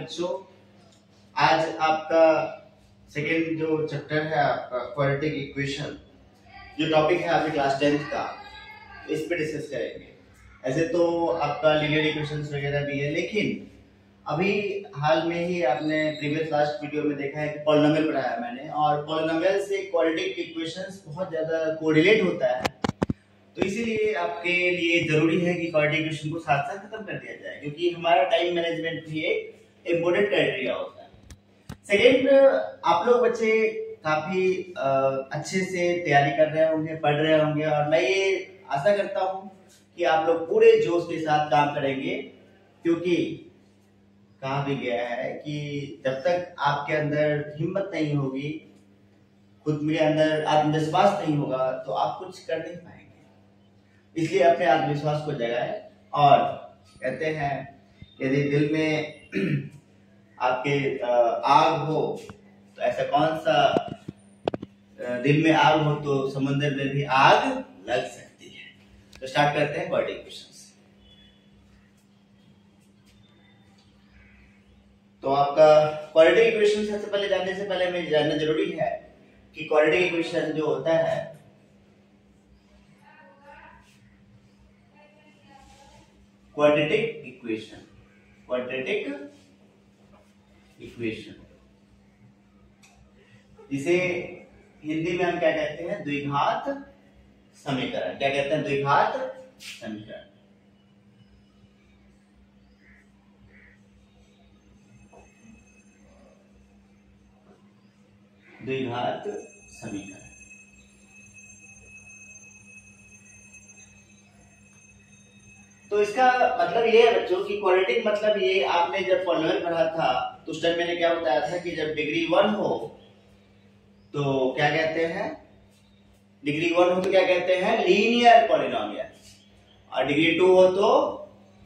बच्चों, आज आपका सेकेंड जो चैप्टर है आपका क्वाड्रेटिक इक्वेशन, जो टॉपिक है आपके क्लास 10th का, इस पे डिस्कस करेंगे। ऐसे तो आपका लीनियर इक्वेशंस वगैरह भी है, लेकिन अभी हाल में ही आपने प्रीवियस लास्ट वीडियो में देखा है कि पॉलिनोमियल पढ़ाया मैंने, और पॉलिनोमियल से क्वाड्रेटिक इक्वेशंस बहुत ज्यादा कोरिलेट होता है। तो इसीलिए आपके लिए जरूरी है कि क्वाड्रेटिक इक्वेशन को साथ साथ खत्म कर दिया जाए, क्योंकि हमारा टाइम मैनेजमेंट भी एक इम्पोर्टेंट क्राइटेरिया होता है। सेकेंड, आप लोग बच्चे काफी अच्छे से तैयारी कर रहे होंगे, पढ़ रहे होंगे, और मैं ये आशा करता हूँ कि आप लोग पूरे जोश के साथ काम करेंगे, क्योंकि कहा भी गया है कि जब तक आपके अंदर हिम्मत नहीं होगी, खुद में अंदर आत्मविश्वास नहीं होगा, तो आप कुछ कर नहीं पाएंगे। इसलिए अपने आत्मविश्वास को जगाएं, और कहते हैं यदि दिल में आपके आग हो, तो ऐसा कौन सा दिल में आग हो तो समुद्र में भी आग लग सकती है। तो स्टार्ट करते हैं क्वाड्रेटिक इक्वेशन। तो आपका क्वाड्रेटिक इक्वेशन सबसे पहले जानने से पहले हमें जानना जरूरी है कि क्वाड्रेटिक इक्वेशन जो होता है, क्वाड्रेटिक इक्वेशन जिसे हिंदी में हम क्या कहते हैं, द्विघात समीकरण। क्या कहते हैं? द्विघात समीकरण। द्विघात समीकरण। तो इसका मतलब ये है बच्चों कि क्वाड्रेटिक मतलब ये, आपने जब पॉलिनोमियल पढ़ा था तो उस टाइम मैंने क्या बताया था कि जब डिग्री 1 हो तो क्या कहते हैं, डिग्री 1 हो तो क्या कहते हैं, लीनियर पॉलिनोमियल, और डिग्री 2 हो तो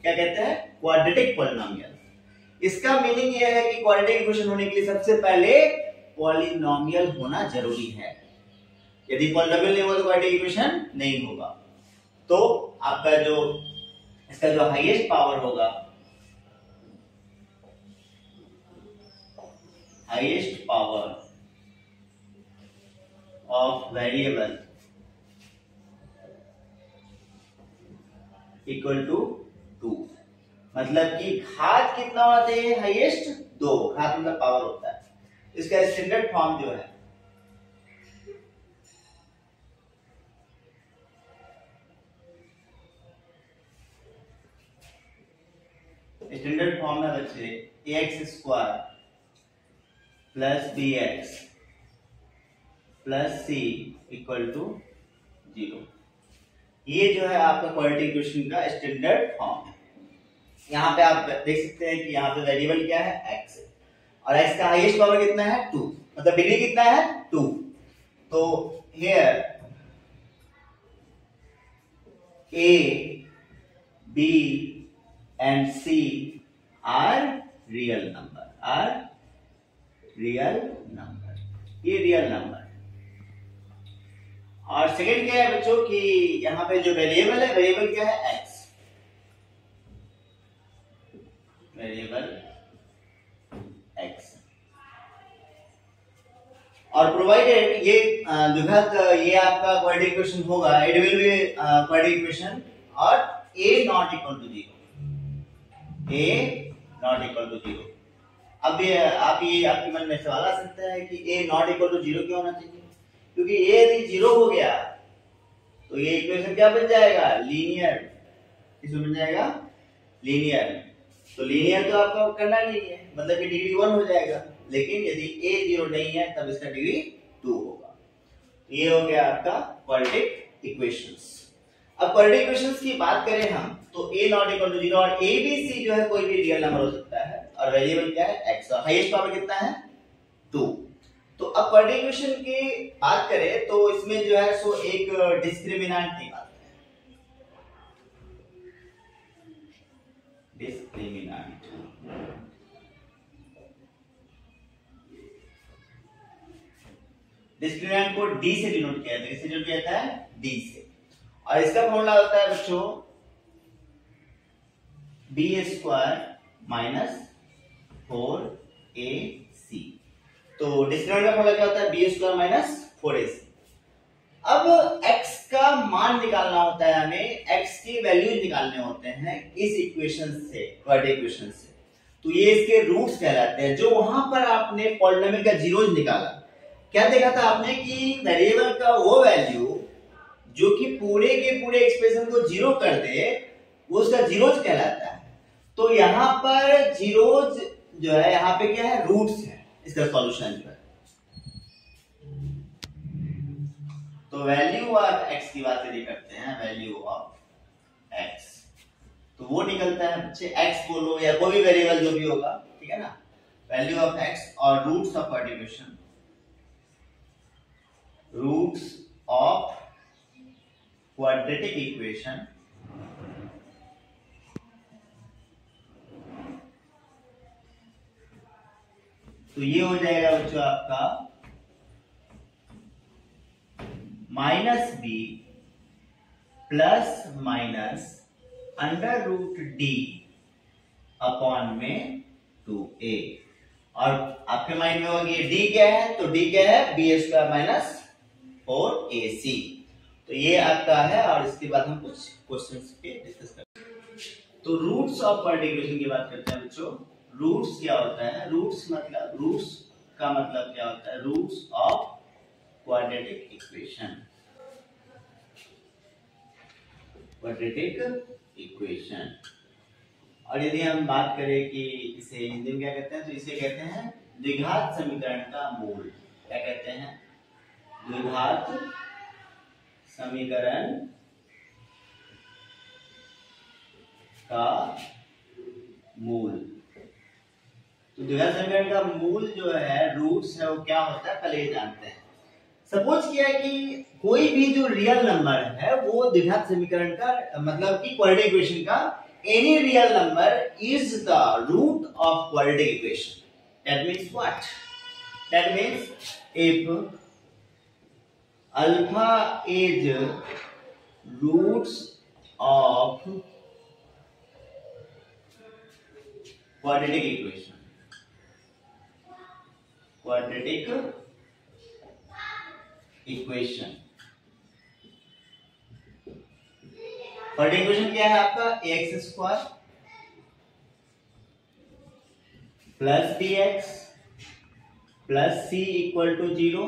क्या कहते हैं, क्वाड्रेटिक पॉलिनोमियल। इसका मीनिंग यह है कि क्वाड्रेटिक इक्वेशन होने के लिए सबसे पहले पॉलिनोमियल होना जरूरी है। यदि पॉलिनोमियल नहीं हो तो क्वाड्रेटिक इक्वेशन नहीं होगा। तो आपका जो इसका जो हाईएस्ट पावर होगा, highest power of variable equal to 2, मतलब कि घात कितना होना चाहिए, हाईएस्ट 2। घात मतलब पावर होता है। इसका स्टैंडर्ड फॉर्म जो है, स्टैंडर्ड फॉर्म है बच्चे ax² plus bx plus c equal to 0। ये जो है आपका क्वाड्रेटिक इक्वेशन का स्टैंडर्ड फॉर्म है। यहाँ पे आप देख सकते हैं कि यहाँ पे वेरिएबल क्या है, x है, और x का हाईएस्ट पावर कितना है, 2, मतलब डिग्री कितना है, 2। तो here a, b and c are real number, ये रियल नंबर। और सेकंड क्या है बच्चों कि यहाँ पे जो वेरिएबल है, वेरिएबल क्या है, x, वेरिएबल x। और प्रोवाइडेड ये द्विघात, ये आपका क्वाड्रेटिक इक्वेशन होगा, it will be quadratic equation और a not equal to 0, a not equal to 0। अब ये आपके मन में सवाल आ सकता है कि a नॉट इक्वल टू 0 क्यों होना चाहिए, क्योंकि a यदि 0 हो गया तो ये इक्वेशन क्या बन जाएगा, लीनियर। किसमें बन जाएगा, लीनियर। तो लीनियर तो आपका करना नहीं है, मतलब कि डिग्री 1 हो जाएगा, लेकिन यदि a 0 नहीं है तब इसका डिग्री 2 होगा। ये हो गया आपका क्वाड्रेटिक इक्वेशंस। अब क्वाड्रेटिक इक्वेशंस की बात करें हम, तो a नॉट इक्वल टू 0 और a b c जो है कोई भी रियल नंबर हो सकता है, और वेरिएबल क्या है, x, और हाईएस्ट पावर कितना है, 2। तो अब क्वाड्रेटिक इक्वेशन की बात करें तो इसमें जो है सो एक डिस्क्रिमिनेंट की बात है, डिस्क्रिमिनेंट। डिस्क्रिमिनेंट को d से डिनोट किया जाता है, किससे डिनोट किया जाता है, d से। और इसका फॉर्मूला होता है बच्चों b² माइनस 4ac। तो डिस्क्रिमिनेंट का फॉर्मूला क्या होता है, बी स्क्वायर माइनस 4ac। अब x का मान निकालना होता है, हमें x की वैल्यूज निकालने होते हैं इस इक्वेशन से, क्वाड्रेटिक इक्वेशन से। तो ये इसके रूट्स कहलाते हैं। जो वहां पर आपने पॉलिनोमियल का जीरोज निकाला, क्या देखा था आपने कि वेरिएबल का वो वैल्यू जो कि पूरे के पूरे एक्सप्रेशन को जीरो कर दे, वो उसका जीरोज कहलाता है। तो यहाँ पर जीरोज जो है, यहाँ पे क्या है, रूट्स है इसका सॉल्यूशन जो है। तो वैल्यू ऑफ x की बात यदि करते हैं, वैल्यू ऑफ x, तो वो निकलता है बच्चे, x बोलो या कोई भी वेरिएबल जो भी होगा, ठीक है ना, वैल्यू ऑफ x और roots of quadratic, roots of quadratic equation तो ये हो जाएगा बच्चों आपका minus B plus minus under root D upon में 2a। और आपके माइंड में होगा ये d क्या है, तो d क्या है, बी स्क्वायर माइनस 4ac। तो ये आपका है, और इसके बाद हम कुछ क्वेश्चंस पे डिस्कस करते हैं। तो रूट्स ऑफ क्वाड्रेटिक इक्वेशन की बात करते हैं बच्चों। रूट्स क्या होता है, रूट्स का मतलब क्या होता है, roots of quadratic equation, quadratic equation. और यदि हम बात करें कि इसे हिंदी में क्या कहते हैं, तो इसे कहते हैं द्विघात समीकरण का मूल। क्या कहते हैं, द्विघात समीकरण का मूल। तो द्विघात समीकरण का मूल जो है, रूट्स है, वो क्या होता है पहले ये जानते हैं। सपोज किया कि कोई भी जो रियल नंबर है वो द्विघात समीकरण का मतलब कि क्वाड्रेटिक इक्वेशन का, any real number is the root of quadratic equation. That means what, that means if alpha is roots of quadratic equation, quadratic equation, quadratic equation क्या है आपका, ax square plus bx plus c equal to 0,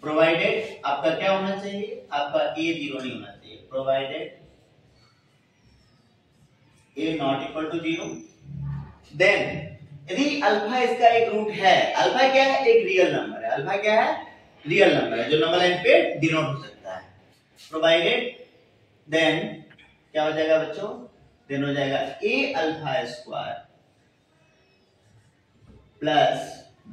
provided आपका क्या होना चाहिए, आपका a 0 नहीं होना चाहिए, provided a not equal to 0। Then यदि अल्फा इसका एक रूट है, अल्फा क्या है, एक रियल नंबर है, अल्फा क्या है, रियल नंबर है जो नंबर लाइन पे डिनोट हो सकता है, प्रोवाइडेड देन क्या हो जाएगा बच्चों, देन हो जाएगा a alpha square plus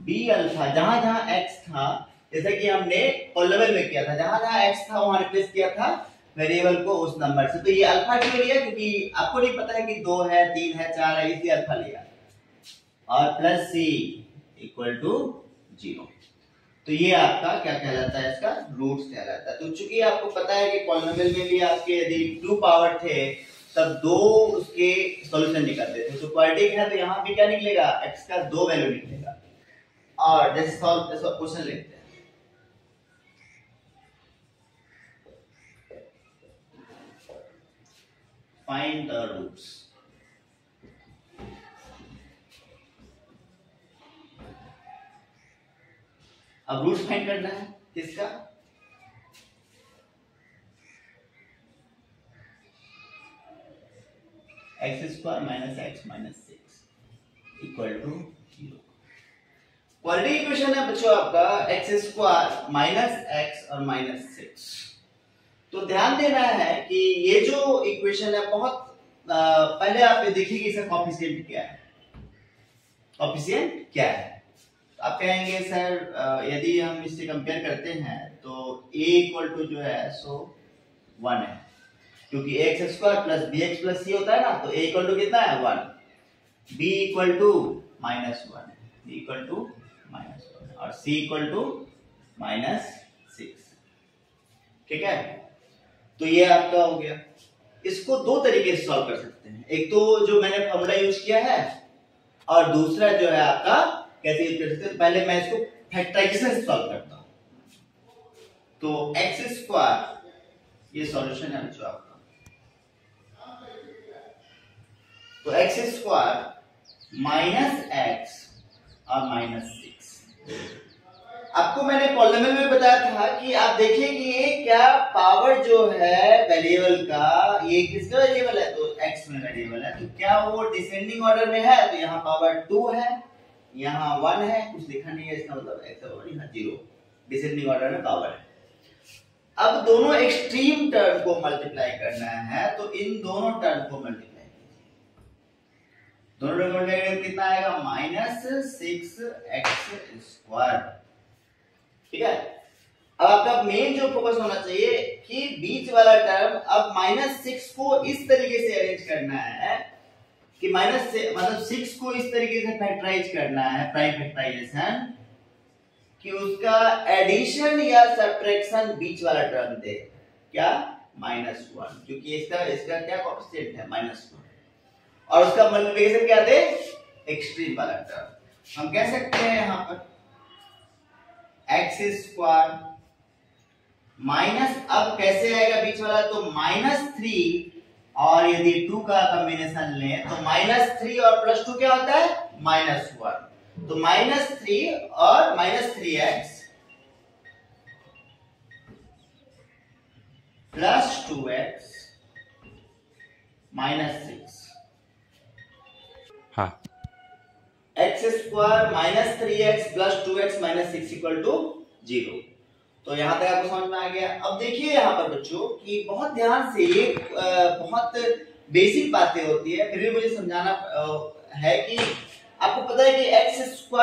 b alpha, जहां जहां x था, जैसे कि हमने पॉलिनोमियल में किया था, जहां जहां x था वहां रिप्लेस किया था वेरिएबल को उस नंबर से। तो ये अल्फा क्यों लिया, क्योंकि आपको नहीं पता है कि 2 है 3 है 4 है, इसलिए अल्फा लिया, और प्लस c इक्वल टू 0। तो ये आपका क्या कहलाता है, इसका रूट्स कहलाता है। तो चूंकि आपको पता है कि पॉलिनोमियल में भी आपके यदि 2 पावर थे तब 2 उसके सॉल्यूशन निकलते थे, तो क्वाड्रेटिक है तो यहाँ भी क्या निकलेगा, x का 2 वैल्यू निकलेगा। और जैसे सॉल्व क्वेश्चन लिखते हैं, फाइंड द रूट्स, अब रूट्स फाइंड करना है किसका, X square minus X minus 6 equal to 0। Quadratic equation है बच्चों आपका एक्स स्क्वायर माइनस एक्स और माइनस 6। तो ध्यान देना है कि ये जो इक्वेशन है बहुत पहले आप देखिए कि इसका कोएफिशिएंट क्या है, कोएफिशिएंट क्या है। तो आप कहेंगे सर यदि हम इससे कंपेयर करते हैं तो a इक्वल टू जो है सो 1 है, क्योंकि x square plus b x plus c होता है ना, तो a इक्वल टू कितना है 1, b equal to -1, b equal to -1 और c इक्वल टू -6। ठीक है, तो ये आपका हो गया। इसको दो तरीके से सॉल्व कर सकते हैं, एक तो जो मैंने फॉर्मूला यूज किया है, और दूसरा जो है आपका कैसे यूज कर सकते हैं, पहले मैं इसको फैक्टराइजेशन से सॉल्व करता हूं। तो एक्स स्क्वायर ये सॉल्यूशन है बच्चों आपका, तो एक्स स्क्वायर माइनस एक्स और माइनस 6। आपको मैंने पॉलिनोमियल में बताया था कि आप देखेंगे क्या पावर जो है वेरिएबल का, ये किसका वेरिएबल है, तो x में वेरिएबल है, तो क्या वो डिसेंडिंग ऑर्डर में है, तो यहाँ पावर 2 है, यहाँ 1 है, कुछ लिखा नहीं है, इसका मतलब x और यहाँ 0, डिसेंडिंग ऑर्डर में पावर है। अब दोनों एक्सट्रीम टर्म को मल्टीप्लाई करना है, तो इन दोनों टर्म को मल्टीप्लाई कीजिए, दोनों टर्म को मल्टीप्लाई करेंगे कितना आएगा, -6x²। ठीक है। अब आपका मेन जो फोकस होना चाहिए कि बीच वाला टर्म अब -6 को इस तरीके से अरेंज करना है कि मतलब 6 को इस तरीके से फैक्टराइज करना है, प्राइम फैक्टराइजेशन, कि उसका एडिशन या सब्ट्रैक्शन बीच वाला टर्म दे, क्या, -1, क्योंकि इसका क्या कोएफिशिएंट है, -1, और उसका मल्टीप्लिकेशन क्या दे, एक्सट्रीम वाला टर्म। हम कह सकते हैं यहां पर x² माइनस, अब कैसे आएगा बीच वाला, तो -3, और यदि 2 का कॉम्बिनेशन लें तो -3 और +2 क्या होता है, -1, तो -3 और -3x प्लस 2x -6। हाँ, x² -3x plus 2x -6 equal to 0। तो यहां तक आपको समझ में आ गया। अब देखिए यहाँ पर बच्चों कि बहुत ध्यान से, ये बहुत बेसिक बातें होती है, फिर भी मुझे समझाना है कि आपको पता है कि x²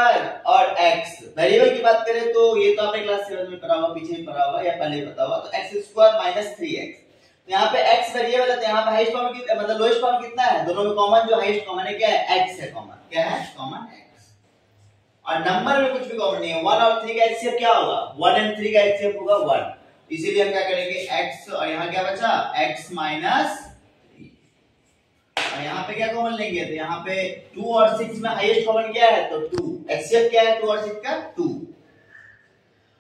और x वेरिएबल की बात करें तो ये तो आपने क्लास 7 में पढ़ा हुआ, पीछे भी पढ़ा हुआ या पहले पता हुआ, तो x² -3x, तो यहाँ पे x वेरिएबल है, तो यहाँ पे हाईएस्ट पावर कितना, मतलब लोएस्ट पावर कितना है, दोनों में कॉमन जो हाईएस्ट कॉमन है क्या है, x है कॉमन, क्या है कॉमन, x, और नंबर में कुछ भी कॉमन नहीं है। 1 और 3 का एचसीएफ क्या होगा, 1 और 3 का एचसीएफ होगा 1, इसीलिए हम क्या करेंगे x, और यहाँ क्या बचा x -3, और यहाँ पे क्या कॉमन लेंगे, तो यहाँ पे 2 और 6 में हाईएस्ट कॉमन क्या है, तो 2, एचसीएफ क्या है 2 और 6 का 2,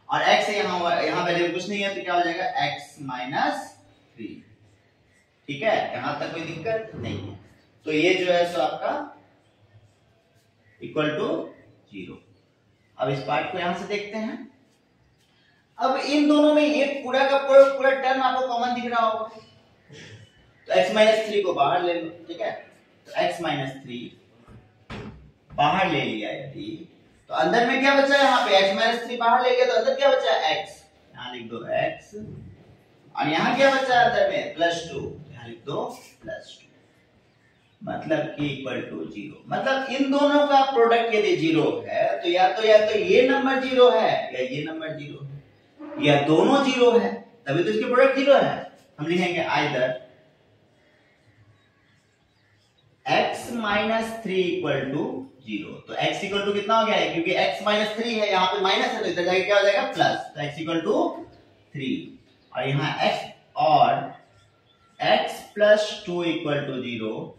और x है यहाँ वैल्यू कुछ नहीं है, तो क्या हो जाएगा x -3। ठीक है, यहां तक कोई दिक्कत नहीं है। तो ये जो है सो आपका इक्वल टू 0। अब इस पार्ट को यहां से देखते हैं। अब इन दोनों में ये पूरा का पूरा टर्म आपको कॉमन दिख रहा होगा, तो x -3 को बाहर ले लो। ठीक है, तो x -3 बाहर ले लिया यदि, तो अंदर में क्या बचा है, यहाँ पे x -3 बाहर ले लिया, तो अंदर क्या बचा है x, यहाँ लिख दो x, और यहाँ क्या बचा है अंदर में +2, यहाँ लिख दो +2, मतलब कि इक्वल टू 0। मतलब इन दोनों का प्रोडक्ट यदि 0 है तो या तो ये नंबर 0 है या ये नंबर 0 है, या दोनों 0 है, तभी तो इसके प्रोडक्ट 0 है। हम लिखेंगे आइदर x -3 इक्वल टू 0। तो x इक्वल टू कितना हो गया है, क्योंकि x -3 है, यहाँ पे माइनस है, तो इधर जाके क्या हो जाएगा प्लस, तो x इक्वल टू 3, और यहाँ x और x +2 इक्वल टू 0,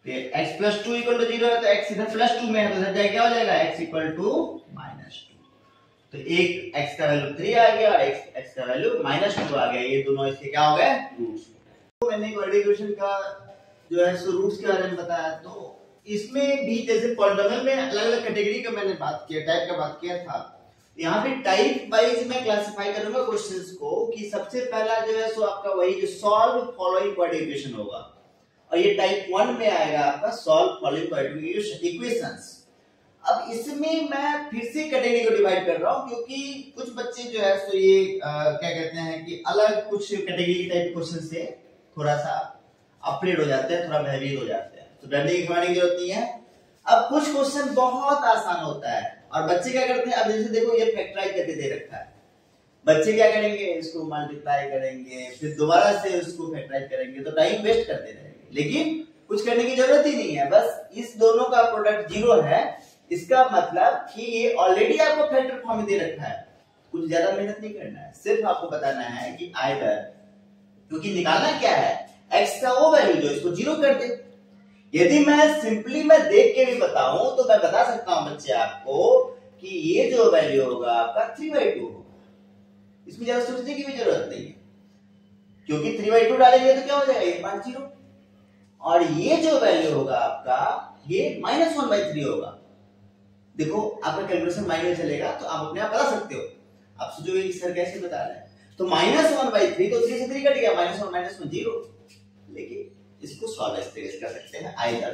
तो x +2 इक्वल टू 0 है, तो x इधर +2 में है, तो इधर जाके क्या हो जाएगा x इक्वल टू -2, तो एक x का वैल्यू 3 आ गया और x का वैल्यू -2 आ गया, ये दोनों इसके क्या हो गए रूट्स। तो मैंने क्वाड्रेटिक इक्वेशन का जो है सो रूट्स के बारे में बताया, तो इसमें भी जैसे पॉलिनोमियल में अलग-अलग कैटेगरी का मैंने बात किया, टाइप का बात किया था, यहाँ पे टाइप वाइज मैं क्लासिफाई करूंगा क्वेश्चंस को, कि सबसे पहला जो है सो आपका वही जो सॉल्व फॉलोइंग क्वाड्रेटिक इक्वेशन होगा, और ये टाइप 1 में आएगा आपका सॉल्व फॉलोइंग क्वाड्रेटिक इक्वेशंस। अब इसमें मैं फिर से कैटेगरी को डिवाइड कर रहा हूँ, क्योंकि कुछ बच्चे जो है सो ये क्या कहते हैं कि अलग कुछ कैटेगरी टाइप क्वेश्चन से थोड़ा सा अपग्रेड हो जाते हैं, थोड़ा भयभीत हो जाते हैं, तो डरने की घबराने की जरूरत नहीं है। अब कुछ क्वेश्चन बहुत आसान होता है, और बच्चे क्या करते हैं, अब जैसे देखो ये फैक्टराइज करके दे रखा है, बच्चे क्या करेंगे, इसको मल्टीप्लाई करेंगे, फिर दोबारा से उसको फैक्टराइज करेंगे, तो टाइम वेस्ट करते रहेंगे, लेकिन कुछ करने की जरूरत ही नहीं है। बस इस दोनों का प्रोडक्ट 0 है, इसका मतलब कि ये ऑलरेडी आपको फैक्टर फॉर्म में दे रखा है, कुछ ज्यादा मेहनत नहीं करना है, सिर्फ आपको बताना है कि आइदर, क्योंकि निकालना क्या है, x का वो वैल्यू जो इसको 0 कर दे, यदि मैं सिंपली मैं देख के भी बताऊं तो मैं बता सकता हूं बच्चे आपको कि ये जो वैल्यू होगा आपका 3/2 होगा। इसमें ज्यादा सोचने की भी जरूरत नहीं है, क्योंकि 3/2 डालेंगे तो क्या हो जाएगा, 8.0। और ये जो वैल्यू होगा आपका ये -1/3 होगा। देखो आपका कैलकुलेशन माइंड में चलेगा तो आप अपने आप बता सकते हो। आप सोचोगे कि सर कैसे बता रहे हैं, तो -1/3 तो 3 से 3 कट गया, -1 0। लेकिन इसको सॉल्व इस तरीके से कर सकते हैं, आइदर,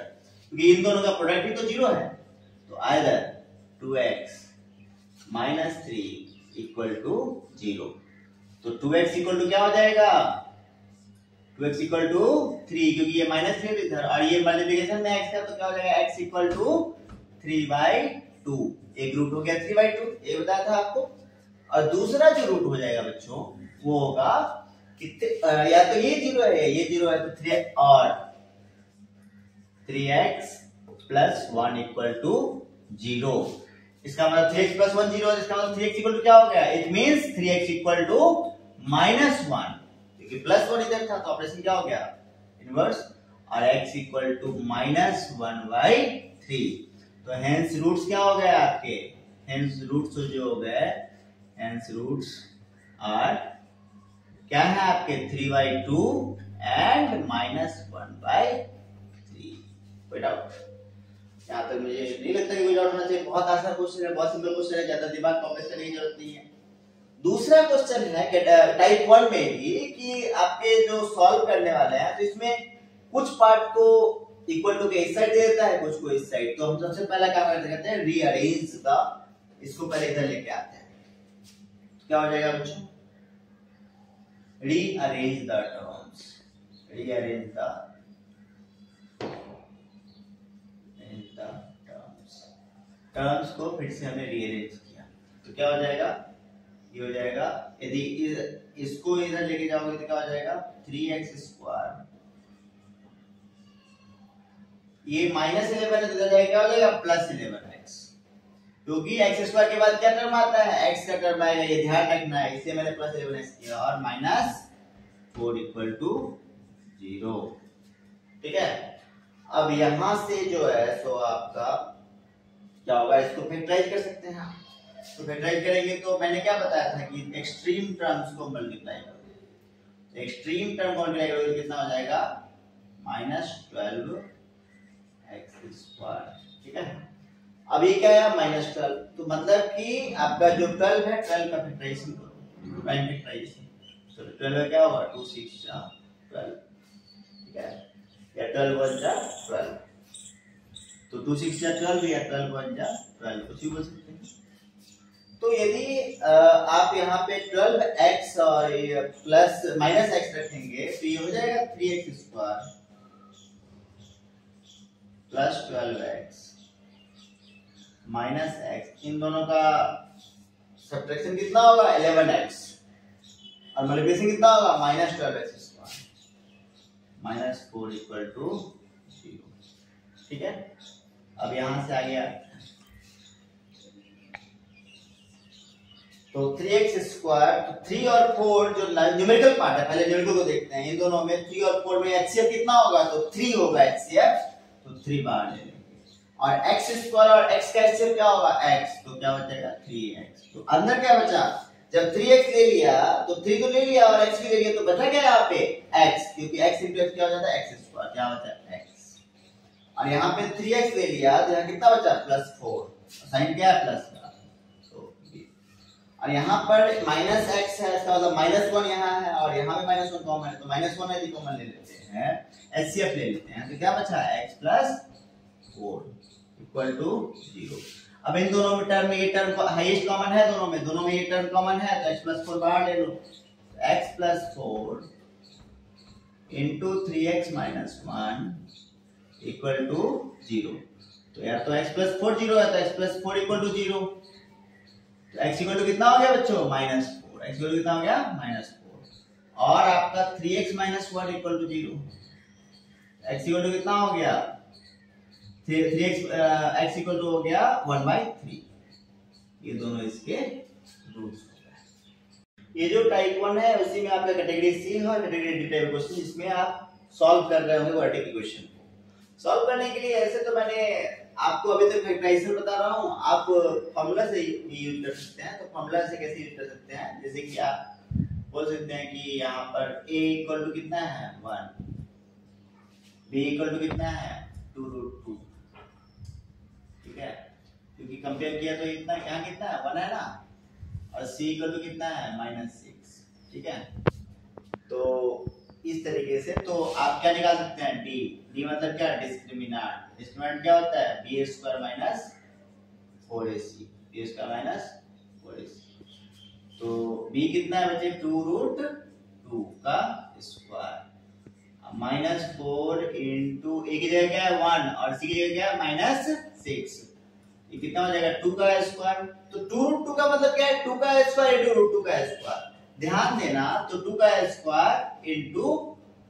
क्योंकि इन दोनों का प्रोडक्ट भी तो 0 है, तो आइदर 2x - 3 = 0। तो 2x = क्या हो जाएगा, 2x = 3, क्योंकि ये -3 इधर और ये मल्टीप्लिकेशन में x का, तो क्या हो जाएगा x = 3/2। एक रूट हो गया 3/2, ये बताया था आपको। और दूसरा जो रूट हो जाएगा बच्चों वो होगा कितने, या तो ये 0 है, ये 0 है, तो 3 और 3x + 1 = 0। इसका मतलब 3x + 1 0 है, इसका मतलब 3x = क्या हो गया, इट मींस 3x = -1, क्योंकि +1 इधर था तो ऑपरेशन क्या हो गया, इनवर्स, और x = -1/3। तो हेंस रूट्स क्या हो गए आपके, हेंस रूट्स जो हो गए, हेंस रूट्स आर क्या है आपके 3/2 एंड -1/3। कोई डाउट यहाँ तक मुझे नहीं लगता कि कोई डाउट होना चाहिए। बहुत आसान क्वेश्चन है, बहुत सिंपल क्वेश्चन है, ज्यादा दिमाग कॉम्प्लेक्स करने की जरूरत नहीं है। दूसरा क्वेश्चन है कि टाइप 1 में भी कि आपके जो सॉल्व करने वाले हैं तो इसमें कुछ पार्ट को इक्वल टू के इस साइड दे देता है, कुछ को इस साइड। तो हम सबसे पहला क्या करते हैं, रीअरेंज द, इसको पहले इधर लेके आते हैं। क्या हो जाएगा बच्चों, rearrange the terms, rearrange the terms को फिर से हमने रीअरेंज किया, तो क्या हो जाएगा, ये हो जाएगा, यदि इसको इधर लेके जाओगे तो क्या हो जाएगा 3x², ये -11 है तो इधर जाएगा क्या हो जाएगा +11x, क्योंकि x² के बाद क्या टर्म आता है, x का टर्म आएगा, ये ध्यान रखना है, इसलिए मैंने +11x किया, और -4 = 0। ठीक है, अब यहां से जो है सो आपका क्या होगा, इसको फैक्टराइज कर सकते हैं। तो फैक्टराइज करेंगे तो मैंने क्या बताया था कि एक्सट्रीम टर्म्स को मल्टीप्लाई करोगे, तो एक्सट्रीम टर्म मल्टीप्लाई करोगे तो कितना हो जाएगा, -12x²। ठीक है, अब ये क्या है -12, तो मतलब कि आपका जो 12 है, 12 का फैक्टराइजेशन करो, 12 फैक्टराइजेशन, तो 12 क्या होगा 2 6 12। ठीक है, या 12 1 12, तो 2 6 12 या 12 1 12, कुछ भी बोल सकते हैं। तो यदि आप यहाँ पे 12x और प्लस -x रखेंगे तो ये हो जाएगा 3x² + 12x -x, इन दोनों का सब्ट्रैक्शन कितना होगा 11x, और मल्टीप्लिकेशन कितना होगा -12x² -4 = 0। ठीक है, अब यहां से आ गया तो 3x², तो 3 और 4 जो न्यूमेरिकल पार्ट है, पहले न्यूमेरिकल को देखते हैं। इन दोनों में 3 और 4 में HCF कितना होगा, तो 3 होगा HCF, तो 3 बाहर ले लेंगे, और x² और x का HCF क्या होगा x, तो क्या बचेगा 3x। तो अंदर क्या बचा, जब 3x ले लिया तो 3 तो ले लिया और x भी ले लिया, तो बचा क्या यहाँ पे x, क्योंकि x × x क्या हो जाता है x², क्या बचा x, और यहाँ पे 3x ले लिया तो यहाँ कितना बचा +4, साइन क्या है प्लस का, और यहाँ पर -x है, इसका मतलब -1 यहाँ है, और यहाँ पे -1 कॉमन है, तो -1 यदि कॉमन ले लेते हैं, HCF ले लेते हैं, तो क्या बचा x + 4 = 0। अब इन दोनों में टर्म में ये टर्म हाईएस्ट कॉमन है, दोनों में ये टर्म कॉमन है, तो x + 4 बाहर ले लो, तो x + 4 × 3x - 1 = 0। तो यार तो x + 4 0 है, तो x + 4 = 0, तो x = कितना हो गया बच्चों -4, x = कितना हो गया -4, और आपका 3x - 1 = 0, x = कितना हो गया 3x, x = हो गया 1/3। ये दोनों इसके रूट्स हो गए। ये जो टाइप 1 है उसी में आपका कैटेगरी सी है और कैटेगरी डी टाइप क्वेश्चन, जिसमें आप सॉल्व कर रहे होंगे क्वाड्रेटिक इक्वेशन को। सॉल्व करने के लिए ऐसे तो मैंने आपको अभी तक फैक्टराइजेशन बता रहा हूँ, आप फॉर्मूला से भी यूज कर सकते हैं। तो फॉर्मूला से कैसे यूज कर सकते हैं, जैसे कि आप बोल सकते हैं कि यहाँ पर a इक्वल टू कितना है 1, b इक्वल टू कितना है 2√2, ठीक है, क्योंकि कंपेयर किया तो इतना यहाँ कितना है 1 है ना, और c इक्वल टू कितना है -6, ठीक है। तो इस तरीके से तो आप क्या निकाल सकते हैं d मतलब क्या, डिस्क्रिमिनेंट। डिस्क्रिमिनेंट क्या होता है b² - 4ac, b² - 4ac। तो b कितना है बच्चे 2√2 का स्क्वायर, -4 इंटू a की जगह क्या है 1 और c की जगह क्या है -6, ये कितना हो जाएगा 2 का स्क्वायर। तो 2√2 का मतलब क्या है 2 का स्क्वायर इंटू √2 का स्क्वायर। ध्यान देना, तो 2 का स्क्वायर इंटू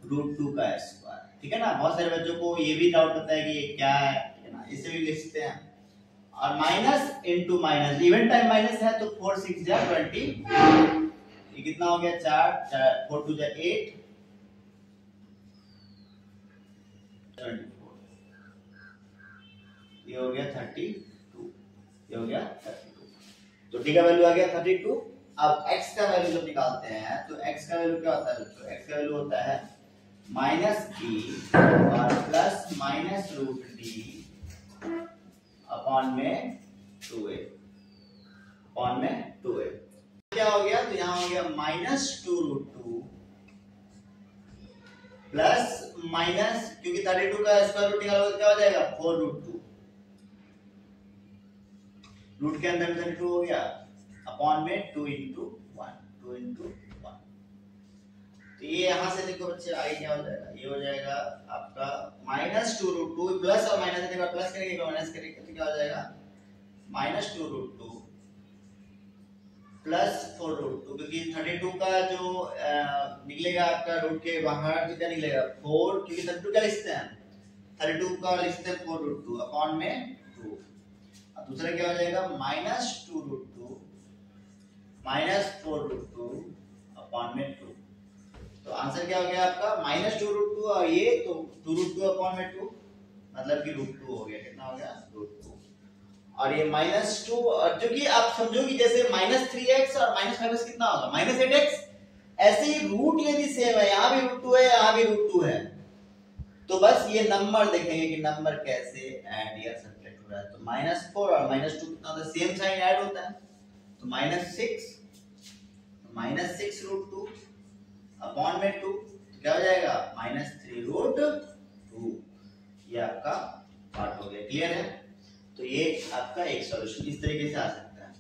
√2 का स्क्वायर, ठीक है ना। बहुत सारे बच्चों को ये भी डाउट होता है कि ये क्या है, ठीक है ना, इसे भी लिख सकते हैं। और minus into minus, even time minus है तो 4 6 जा 20, ये कितना हो गया 4 4 2 जा 8 24, ये हो गया 32, ये हो गया 32। तो t का वैल्यू आ गया 32। अब x का वैल्यू जब निकालते हैं तो x का वैल्यू क्या होता है दोस्तों, x का वैल्यू होता है -d और प्लस -√d अपॉन में 2a, अपॉन में 2a। क्या हो गया, तो यहाँ हो गया -2√2 प्लस माइनस, क्योंकि 32 का स्क्वायर रूट निकालोगे तो क्या हो जाएगा 4√2, रूट के अंदर 32 हो गया, अपॉन में 2 इंटू 1। तो ये यहां से देखो बच्चे आगे क्या हो जाएगा, ये हो जाएगा आपका -2√2 प्लस और माइनस करेंगे, प्लस करेंगे माइनस करेंगे तो क्या हो जाएगा -2√2 प्लस 4√2, क्योंकि 32 का जो निकलेगा आपका रूट के बाहर कितना निकलेगा 4, क्योंकि 32 क्या लिखते हैं 32 का लिखते हैं 4√2 अपॉन में 2। अब दूसरा क्या हो जाएगा -2√2 -4√2 अपॉन में 2। तो आंसर क्या हो गया आपका -2√2 और ये तो 2√2 अपॉन में 2, मतलब कि √2 हो गया, कितना हो गया √2। और ये -2, और जो कि आप समझो कि जैसे -3x और -5x कितना होगा -8x, ऐसे ही रूट यदि सेम है, यहाँ भी √2 है यहाँ भी √2 है, तो बस ये नंबर देखेंगे कि नंबर कैसे ऐड या सब्ट्रैक्ट हो रहा है। तो -4 और -2 कितना होता है, सेम साइन ऐड होता है, तो -6 √2 अपॉन में 2, तो क्या हो जाएगा -3√2, ये आपका पार्ट हो गया। क्लियर है। तो ये आपका एक सॉल्यूशन इस तरीके से आ सकता है।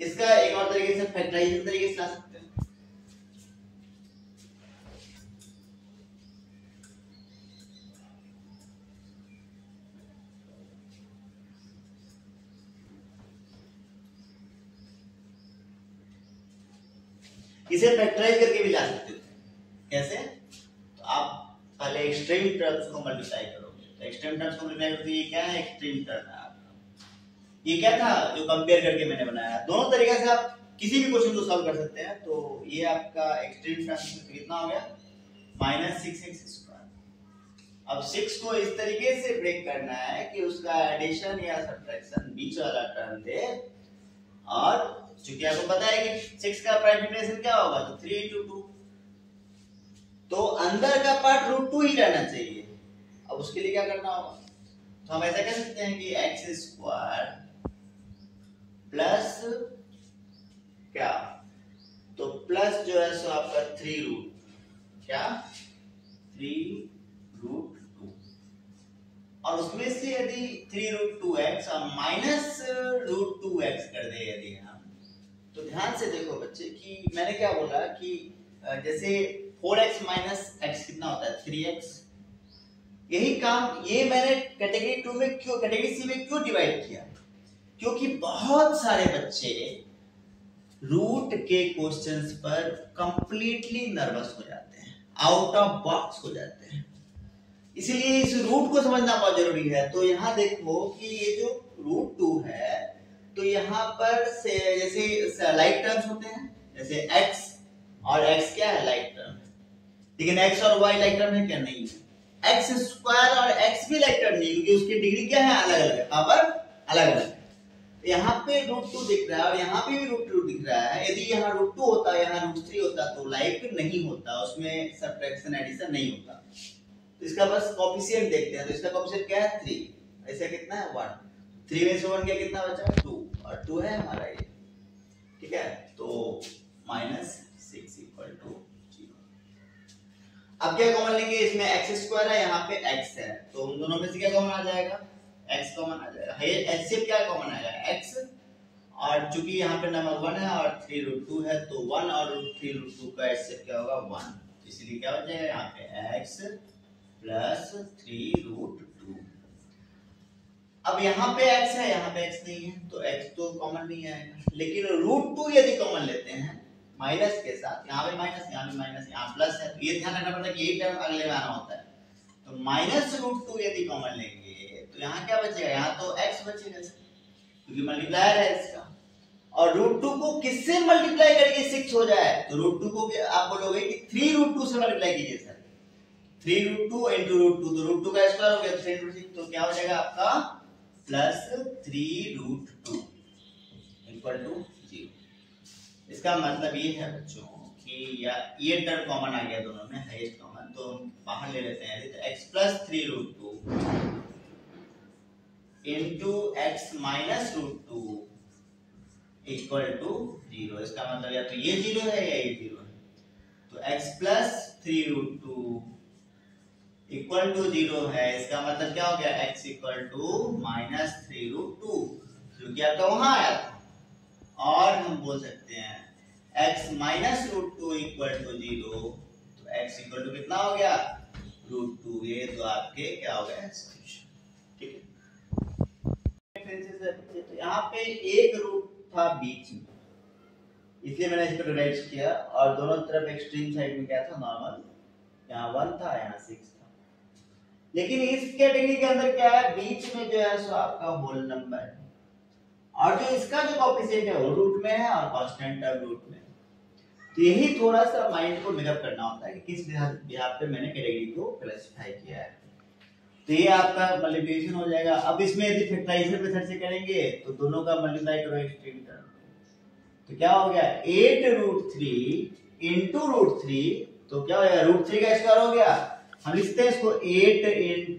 इसका एक और तरीके से फैक्टराइजेशन तरीके से ला सकते हैं। इसे फैक्टराइज करके भी ला सकते थे। कैसे, तो आप पहले एक्सट्रीम टर्म्स को मल्टीप्लाई करोगे, तो एक्सट्रीम टर्म्स को मल्टीप्लाई करते, ये क्या है एक्सट्रीम टर्म है आपका, ये क्या था जो कंपेयर करके मैंने बनाया। दोनों तरीके से आप किसी भी क्वेश्चन को सॉल्व कर सकते हैं। तो ये आपका एक्सट्रीम टर्म्स कितना हो गया -6x²। अब 6 को इस तरीके से ब्रेक करना है कि उसका एडिशन या सब्ट्रैक्शन बीच वाला टर्म दे, और चूंकि आपको पता है कि 6 का प्राइम फ्रैक्शन क्या होगा, तो 3 × 2, तो अंदर का पार्ट √2 ही रहना चाहिए। अब उसके लिए क्या करना होगा, तो हम ऐसा कह सकते हैं कि x² प्लस क्या, तो प्लस जो है सो आपका 3√2, और उसमें से यदि 3√2x और -√2x कर दे यदि हम, तो ध्यान से देखो बच्चे कि मैंने क्या बोला कि जैसे 4x - x कितना होता है 3x। यही काम ये मैंने कैटेगरी 2 में क्यों, कैटेगरी सी में क्यों डिवाइड किया, क्योंकि बहुत सारे बच्चे रूट के क्वेश्चंस पर कंप्लीटली नर्वस हो जाते हैं, आउट ऑफ बॉक्स हो जाते हैं, इसीलिए इस रूट को समझना बहुत जरूरी है। तो यहाँ देखो कि ये जो √2 है, तो यहाँ पर से जैसे लाइक टर्म्स होते हैं, जैसे x और x क्या है लाइक टर्म है, लेकिन x और y लाइक टर्म है क्या, नहीं है। एक्स स्क्वायर और एक्स भी लाइक टर्म नहीं, क्योंकि उसकी डिग्री क्या है, अलग अलग है, पावर अलग अलग है। यहाँ पे √2 दिख रहा है और यहाँ पे भी √2 दिख रहा है। यदि यहाँ √2 होता, यहाँ √3 होता तो लाइक नहीं होता, उसमें सब्ट्रैक्शन एडिशन नहीं होता। तो इसका बस कोएफिशिएंट देखते हैं। तो इसका कोएफिशिएंट क्या है, 3। ऐसा कितना है, 1। 3 में से 1 गया, कितना बचा, 2, और 2 है हमारा ये, ठीक है। तो -6 = 0। अब क्या कॉमन लेंगे, इसमें x² है, यहाँ पे x है, तो उन दोनों में से क्या कॉमन आ जाएगा, x कॉमन आ जाएगा। HCF क्या कॉमन आएगा, x, और चूंकि यहाँ पे नंबर 1 है और 3√2 है, तो 1 और 3√2 का HCF क्या होगा, 1। इसलिए क्या हो जाएगा यहाँ पे x + 3√2। अब यहाँ पे x है, यहाँ पे x नहीं है, तो x तो कॉमन नहीं आएगा। लेकिन √2 यदि कॉमन लेते हैं माइनस के साथ, यहाँ पे माइनस, यहाँ पे माइनस, यहाँ प्लस है, तो ये ध्यान रखना पड़ता है कि यही टर्म अगले में आना होता है। तो -√2 यदि कॉमन लेंगे तो यहाँ क्या बचेगा, यहाँ तो x बचेगा क्योंकि मल्टीप्लायर है इसका। और √2 को किससे मल्टीप्लाई करके 6 हो जाए, तो √2 को आप बोलोगे कि 3√2 से मल्टीप्लाई कीजिए सर। 3√2 × √2, तो √2 का स्क्वायर हो गया 3√6, तो क्या हो जाएगा आपका +3√2 = 0। इसका मतलब ये है बच्चों कि ये टर्म कॉमन आ गया दोनों में, हाईएस्ट कॉमन, तो हम बाहर ले लेते हैं। तो x + 3√2 × x - √2 = 0। इसका मतलब या तो ये 0 है या ये 0 है। तो x + 3√2 = 0 है। इसका मतलब क्या हो गया, x = -3√2, जो कि आपका वहां आया था। और हम बोल सकते हैं x - √2 = 0, तो x = कितना हो गया, √2। ये तो आपके क्या हो गया, सॉल्यूशन, ठीक है। तो यहाँ पे एक रूट था बीच में, इसलिए मैंने इसको डिवाइड किया, और दोनों तरफ एक्सट्रीम साइड में क्या था, नॉर्मल, यहाँ 1 था, यहाँ 6 था। लेकिन इस कैटेगरी के अंदर क्या है, बीच में जो है सो आपका होल नंबर है, और जो इसका जो कोएफिशिएंट है वो रूट में है और कांस्टेंट टर्म रूट में। तो यही थोड़ा सा माइंड को मेकअप करना होता है कि किस बिहाफ पे मैंने कैटेगरी को क्लासिफाई किया है। तो ये आपका मल्टीप्लिकेशन हो जाएगा। अब इसमें यदि फैक्टराइजेशन मेथड से करेंगे तो दोनों का मल्टीप्लाई करो एक्सट्रीम टर्म, तो क्या हो गया, 8√3 × √3, तो क्या हो गया, √3 का स्क्वायर हो गया। हम लिखते हैं इसको 8 ×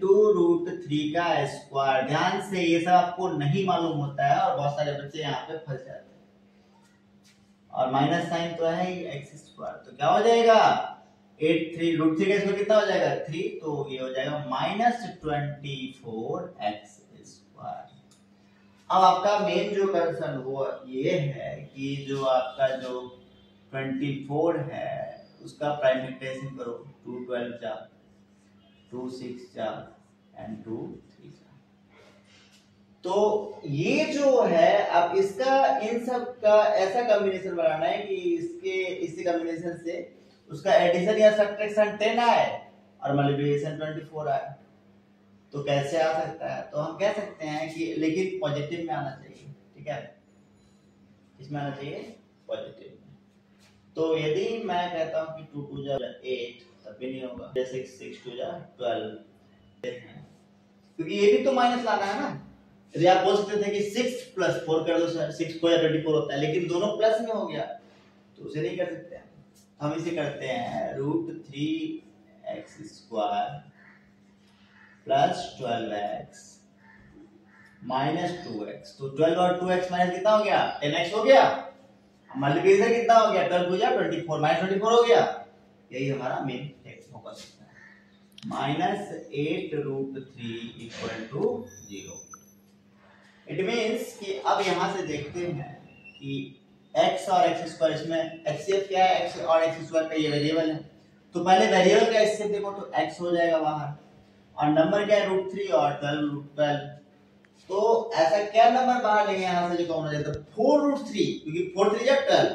√3 का स्क्वायर। ध्यान से, ये सब आपको नहीं मालूम होता है और बहुत सारे बच्चे यहाँ पे फंस जाते हैं। और माइनस साइन तो है ही, x², तो क्या हो जाएगा, 8 √3 का स्क्वायर कितना हो जाएगा, 3, तो ये हो जाएगा -24x²। अब आपका मेन जो कंसर्न वो ये है कि जो आपका जो 24 है उसका प्राइम फैक्टराइजेशन करो, 2 12 जा, 2 6 जा, एंड 2 3 जा। तो ये जो है, अब इसका इन सब का ऐसा कॉम्बिनेशन बनाना है कि इसी कॉम्बिनेशन से उसका एडिशन या सब्ट्रैक्शन 10 आए और मल्टीप्लिकेशन 24 आए। तो कैसे आ सकता है, तो हम कह सकते हैं कि, लेकिन पॉजिटिव में आना चाहिए, ठीक है, इसमें आना चाहिए पॉजिटिव में। तो यदि मैं कहता हूं कि 2 2 जा 8, तब भी नहीं होगा, 6 6 2 जा 12, क्योंकि ये भी तो माइनस लाना है ना। यदि आप बोल सकते थे कि 6 + 4 कर दो सर, 6 4 या 24 होता है, लेकिन दोनों प्लस में हो गया, तो उसे नहीं कर सकते। हम इसे करते हैं √3x² + 12x - 2x, तो 12 और 2x माइनस कितना हो गया, 10x हो गया। मल्टीप्लिकेशन कितना हो गया, 12 2 24, -24 हो गया। यही हमारा मेन फोकस है, -8√3 = 0। इट मींस कि अब यहां से देखते हैं कि x और x², इसमें HCF क्या है, x और x² का ये वेरिएबल है। तो पहले वेरिएबल का HCF देखो, तो x हो जाएगा बाहर, और नंबर क्या है, √3 और 12 तो ऐसा क्या नंबर बाहर लेंगे यहाँ से जो कॉमन हो जाए, तो 4√3, क्योंकि 4 3 जा 12,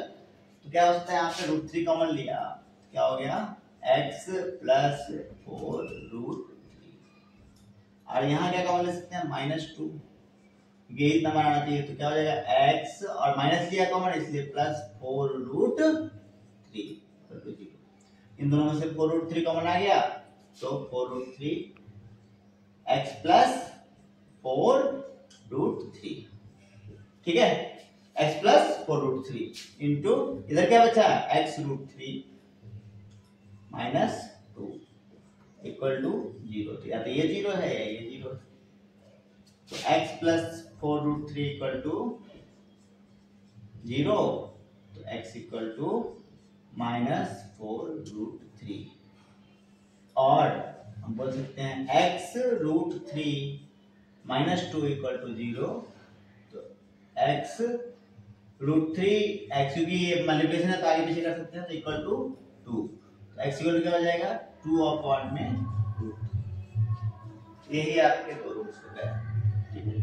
तो क्या हो सकता है, यहाँ पे √3 कॉमन लिया, क्या हो गया, x + 4√3, और यहाँ क्या कॉमन ले सकते हैं, -2, ये नंबर आना चाहिए, तो क्या हो जाएगा, x और माइनस लिया कॉमन, इसलिए +4√3 = 0। इन दोनों में से 4√3 कॉमन आ गया, तो 4√3 x प्लस 4√3, ठीक है, x प्लस 4√3 इंटू इधर क्या बचा x√3 माइनस 2 इक्वल टू 0। तो या तो ये 0 है या ये 0 है, तो x प्लस 4√3 इक्वल टू 0, तो x इक्वल टू माइनस 4√3, और हम बोल सकते हैं x√3 माइनस 2 इक्वल टू 0, तो x√3 x क्योंकि ये मल्टीप्लिकेशन है तो आगे पीछे कर सकते हैं, तो इक्वल टू 2, तो x इक्वल टू क्या हो जाएगा 2/√2। यही आपके दो रूट्स हो गए, ठीक है।